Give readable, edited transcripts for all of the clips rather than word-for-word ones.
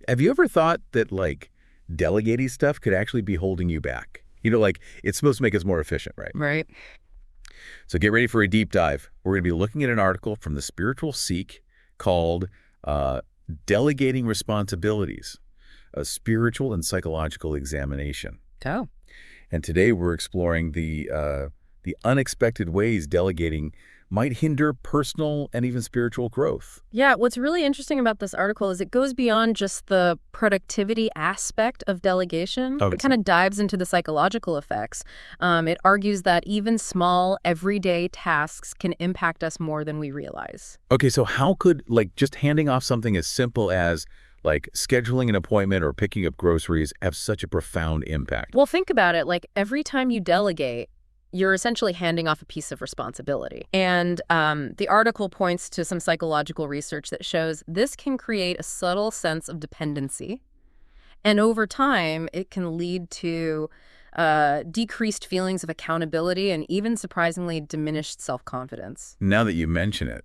Have you ever thought that, like, delegating stuff could actually be holding you back? Like, it's supposed to make us more efficient, right? Right. So get ready for a deep dive. We're going to be looking at an article from the Spiritual Seek called Delegating Responsibilities, a Spiritual and Psychological Examination. Oh. And today we're exploring the unexpected ways delegating might hinder personal and even spiritual growth. Yeah, what's really interesting about this article is it goes beyond just the productivity aspect of delegation. Oh, It kind of dives into the psychological effects. It argues that even small, everyday tasks can impact us more than we realize. Okay, so how could, like, just handing off something as simple as, like, scheduling an appointment or picking up groceries have such a profound impact? Well, think about it. Like, every time you delegate, you're essentially handing off a piece of responsibility. And the article points to some psychological research that shows this can create a subtle sense of dependency. And over time, it can lead to decreased feelings of accountability and even surprisingly diminished self-confidence. Now that you mention it,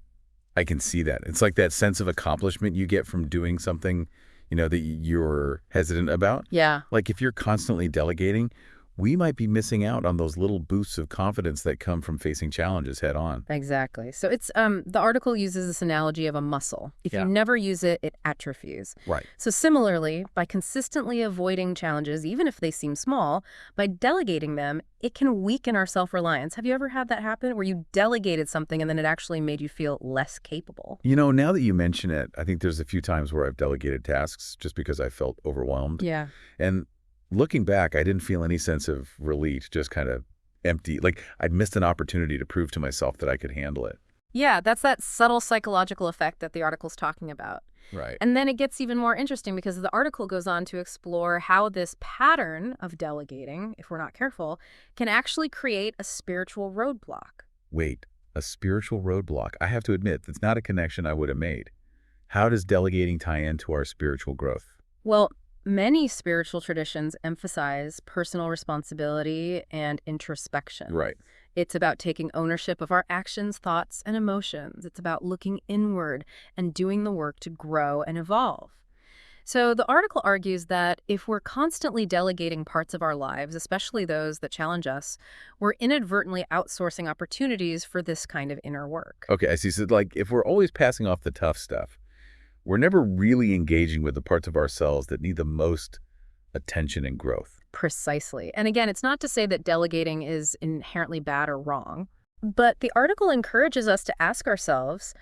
I can see that. It's like that sense of accomplishment you get from doing something, that you're hesitant about. Yeah. Like, if you're constantly delegating, we might be missing out on those little boosts of confidence that come from facing challenges head on. Exactly. So it's the article uses this analogy of a muscle. If you never use it, it atrophies. Right. So similarly, by consistently avoiding challenges, even if they seem small, by delegating them, it can weaken our self-reliance. Have you ever had that happen where you delegated something and then it actually made you feel less capable? Now that you mention it, I think there's a few times where I've delegated tasks just because I felt overwhelmed. Yeah. And looking back, I didn't feel any sense of relief, just kind of empty. Like, I'd missed an opportunity to prove to myself that I could handle it. Yeah, that's that subtle psychological effect that the article's talking about. Right. And then it gets even more interesting because the article goes on to explore how this pattern of delegating, if we're not careful, can actually create a spiritual roadblock. Wait, a spiritual roadblock. I have to admit, that's not a connection I would have made. How does delegating tie into our spiritual growth? Well, many spiritual traditions emphasize personal responsibility and introspection. Right. It's about taking ownership of our actions, thoughts, and emotions. It's about looking inward and doing the work to grow and evolve. So the article argues that if we're constantly delegating parts of our lives, especially those that challenge us, we're inadvertently outsourcing opportunities for this kind of inner work. Okay, I see. So, like, if we're always passing off the tough stuff, we're never really engaging with the parts of ourselves that need the most attention and growth. Precisely. And again, it's not to say that delegating is inherently bad or wrong, but the article encourages us to ask ourselves,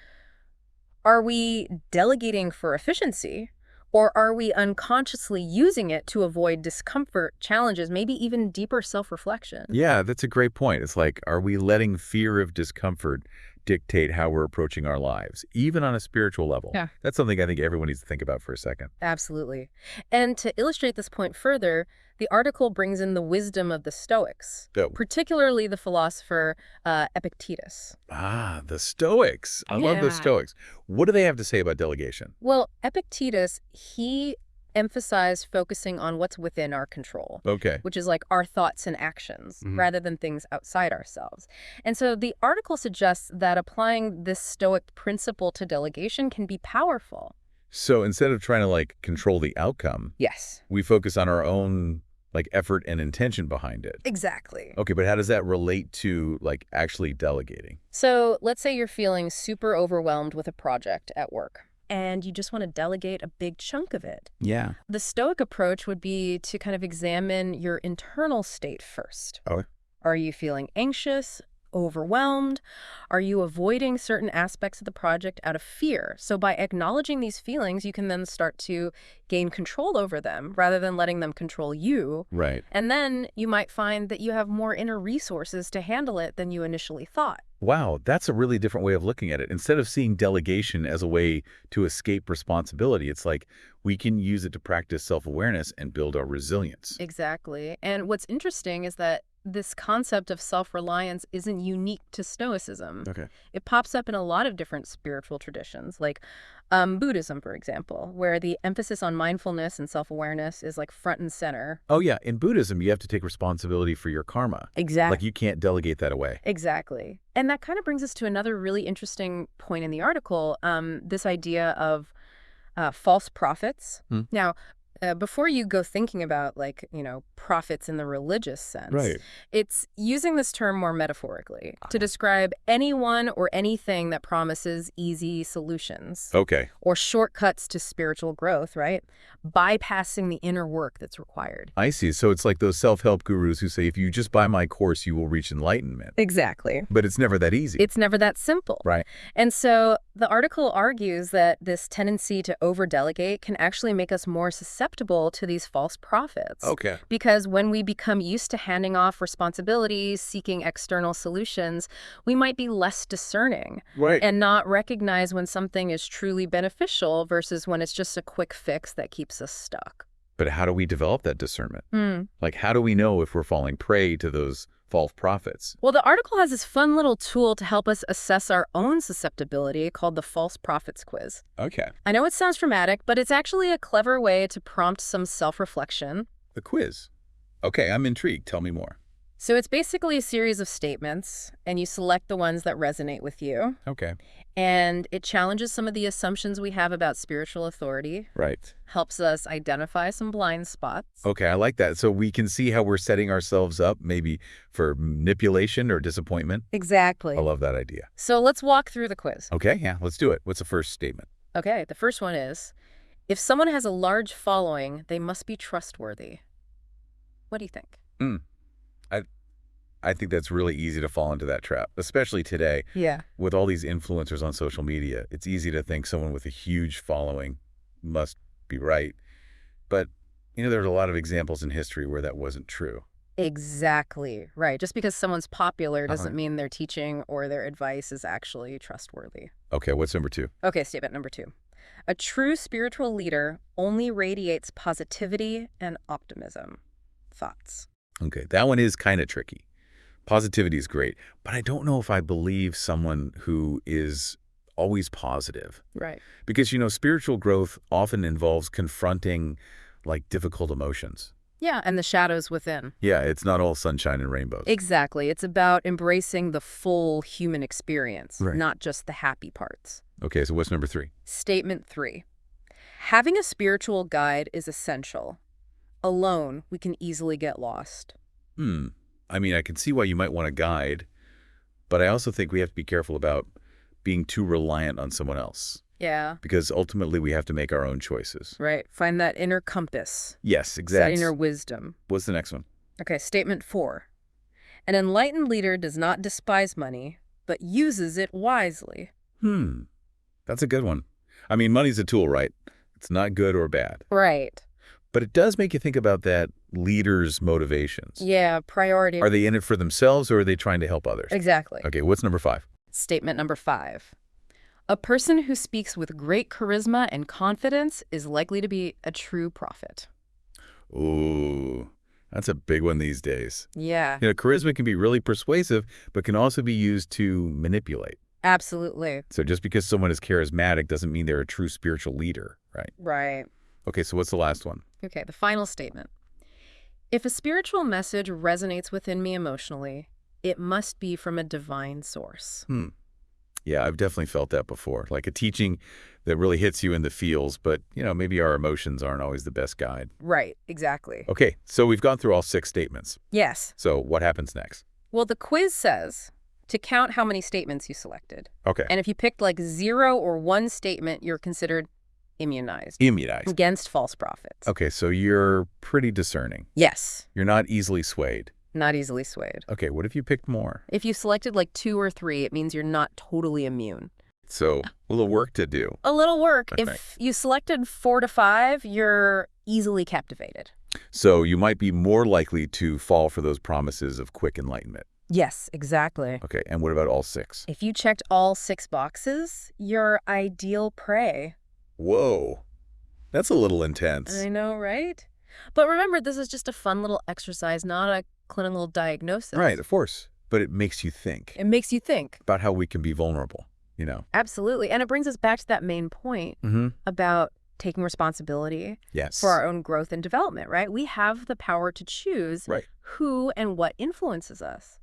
are we delegating for efficiency, or are we unconsciously using it to avoid discomfort, challenges, maybe even deeper self-reflection? Yeah, that's a great point. It's like, are we letting fear of discomfort dictate how we're approaching our lives, even on a spiritual level? Yeah. That's something I think everyone needs to think about for a second. Absolutely. And to illustrate this point further, the article brings in the wisdom of the Stoics, particularly the philosopher Epictetus. Ah, the Stoics. I love those Stoics. What do they have to say about delegation? Well, Epictetus, he emphasized focusing on what's within our control. Okay. Which is like our thoughts and actions, rather than things outside ourselves. And so the article suggests that applying this Stoic principle to delegation can be powerful. So instead of trying to, like, control the outcome, Yes. we focus on our own, like, effort and intention behind it. Exactly. Okay, but how does that relate to, like, actually delegating? So let's say you're feeling super overwhelmed with a project at work, and you just want to delegate a big chunk of it. Yeah. The Stoic approach would be to kind of examine your internal state first. Oh. Are you feeling anxious, overwhelmed? Are you avoiding certain aspects of the project out of fear? So by acknowledging these feelings, you can then start to gain control over them rather than letting them control you. Right. And then you might find that you have more inner resources to handle it than you initially thought. Wow, that's a really different way of looking at it. Instead of seeing delegation as a way to escape responsibility, it's like we can use it to practice self-awareness and build our resilience. Exactly. And what's interesting is that this concept of self-reliance isn't unique to Stoicism. Okay. It pops up in a lot of different spiritual traditions, like Buddhism, for example, where the emphasis on mindfulness and self-awareness is like front and center. Oh, yeah. In Buddhism, you have to take responsibility for your karma. Exactly. Like, you can't delegate that away. Exactly. And that kind of brings us to another really interesting point in the article, this idea of False prophets. Hmm. Now, before you go thinking about, like, prophets in the religious sense, Right. it's using this term more metaphorically to describe anyone or anything that promises easy solutions Okay. or shortcuts to spiritual growth, right? Bypassing the inner work that's required. I see. So it's like those self-help gurus who say, if you just buy my course, you will reach enlightenment. Exactly. But it's never that easy. It's never that simple. Right. And so the article argues that this tendency to over-delegate can actually make us more susceptible to these false prophets. Okay. Because when we become used to handing off responsibilities, seeking external solutions, we might be less discerning Right. and not recognize when something is truly beneficial versus when it's just a quick fix that keeps us stuck. But how do we develop that discernment? Like, how do we know if we're falling prey to those false prophets? Well, the article has this fun little tool to help us assess our own susceptibility called the False Prophets Quiz. Okay. I know it sounds dramatic, but it's actually a clever way to prompt some self-reflection. The quiz. Okay, I'm intrigued. Tell me more. So it's basically a series of statements, and you select the ones that resonate with you. Okay. And it challenges some of the assumptions we have about spiritual authority, Right. helps us identify some blind spots. Okay, I like that. So we can see how we're setting ourselves up maybe for manipulation or disappointment. Exactly. I love that idea. So let's walk through the quiz. Okay, yeah, let's do it. What's the first statement? Okay, the first one is, if someone has a large following, they must be trustworthy. What do you think? I think that's really easy to fall into that trap, especially today. Yeah. With all these influencers on social media, it's easy to think someone with a huge following must be right. But, there's a lot of examples in history where that wasn't true. Exactly. Right. Just because someone's popular doesn't mean their teaching or their advice is actually trustworthy. Okay, what's number 2? Okay, statement number 2. A true spiritual leader only radiates positivity and optimism. Thoughts? Okay, that one is kind of tricky. Positivity is great, but I don't know if I believe someone who is always positive. Right. Because, spiritual growth often involves confronting, like, difficult emotions. Yeah, and the shadows within. Yeah, it's not all sunshine and rainbows. Exactly. It's about embracing the full human experience, Right. not just the happy parts. Okay, so what's number 3? Statement 3. Having a spiritual guide is essential. Alone, we can easily get lost. I can see why you might want a guide, but I also think we have to be careful about being too reliant on someone else. Yeah. Because ultimately we have to make our own choices. Right. Find that inner compass. Yes, That exactly. inner wisdom. What's the next one? Okay, statement 4. An enlightened leader does not despise money, but uses it wisely. That's a good one. Money's a tool, right? It's not good or bad. Right. But it does make you think about that leader's motivations. Yeah, priority. Are they in it for themselves or are they trying to help others? Exactly. Okay, what's number 5? Statement number 5. A person who speaks with great charisma and confidence is likely to be a true prophet. Ooh, that's a big one these days. Yeah, Charisma can be really persuasive, but can also be used to manipulate. absolutely. So just because someone is charismatic doesn't mean they're a true spiritual leader, right? Right. Okay, so what's the last one? Okay, the final statement. If a spiritual message resonates within me emotionally, it must be from a divine source. Yeah, I've definitely felt that before. Like a teaching that really hits you in the feels, but, maybe our emotions aren't always the best guide. Right, exactly. Okay, so we've gone through all 6 statements. Yes. So what happens next? Well, the quiz says to count how many statements you selected. Okay. And if you picked like 0 or 1 statement, you're considered immunized Immunized. against false prophets. Okay, so you're pretty discerning. Yes. You're not easily swayed. Not easily swayed. Okay, what if you picked more? If you selected like 2 or 3, it means you're not totally immune. So a little work to do. A little work. Okay. If you selected 4 to 5, you're easily captivated. So you might be more likely to fall for those promises of quick enlightenment. Yes, exactly. Okay, and what about all 6? If you checked all 6 boxes, you're ideal prey. Whoa, that's a little intense. I know, right? But remember, this is just a fun little exercise, not a clinical diagnosis. Right, of course. But it makes you think It makes you think. about how we can be vulnerable, Absolutely. And it brings us back to that main point about taking responsibility Yes. for our own growth and development, right? We have the power to choose Right. who and what influences us.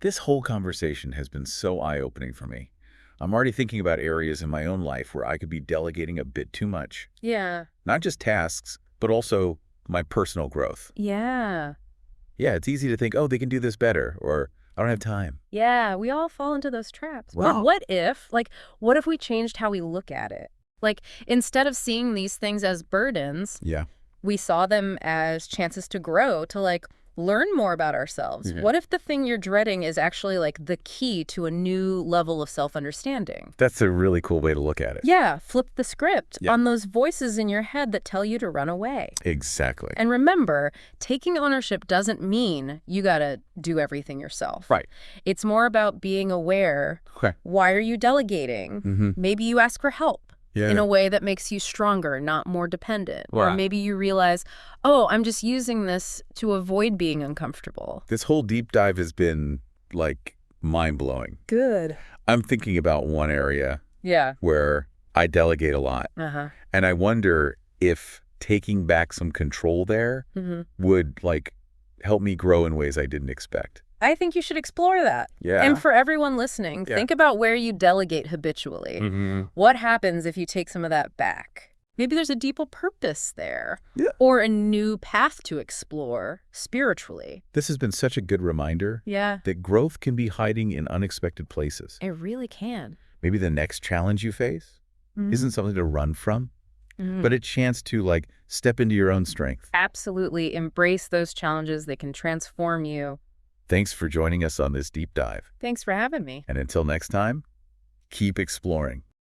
This whole conversation has been so eye-opening for me. I'm already thinking about areas in my own life where I could be delegating a bit too much. Yeah. Not just tasks, but also my personal growth. Yeah. Yeah, it's easy to think, oh, they can do this better, or I don't have time. Yeah, we all fall into those traps. But Well, what if we changed how we look at it? Like, instead of seeing these things as burdens, yeah. we saw them as chances to grow, to learn more about ourselves. Mhm. What if the thing you're dreading is actually the key to a new level of self-understanding? That's a really cool way to look at it. Yeah, flip the script Yeah. on those voices in your head that tell you to run away. Exactly. And remember, taking ownership doesn't mean you gotta do everything yourself. Right. It's more about being aware. Okay. Why are you delegating? Mm-hmm. Maybe you ask for help Yeah. in a way that makes you stronger, not more dependent. Or Right. maybe you realize, oh, I'm just using this to avoid being uncomfortable. This whole deep dive has been, mind-blowing. Good. I'm thinking about one area Yeah. where I delegate a lot, Uh-huh. and I wonder if taking back some control there Mm-hmm. would, help me grow in ways I didn't expect. I think you should explore that. Yeah. And for everyone listening, Yeah. think about where you delegate habitually. Mm-hmm. What happens if you take some of that back? Maybe there's a deeper purpose there. Yeah. Or a new path to explore spiritually. This has been such a good reminder Yeah, that growth can be hiding in unexpected places. it really can. Maybe the next challenge you face isn't something to run from, Mhm. but a chance to, step into your own strength. Absolutely embrace those challenges. They can transform you. Thanks for joining us on this deep dive. Thanks for having me. And until next time, keep exploring.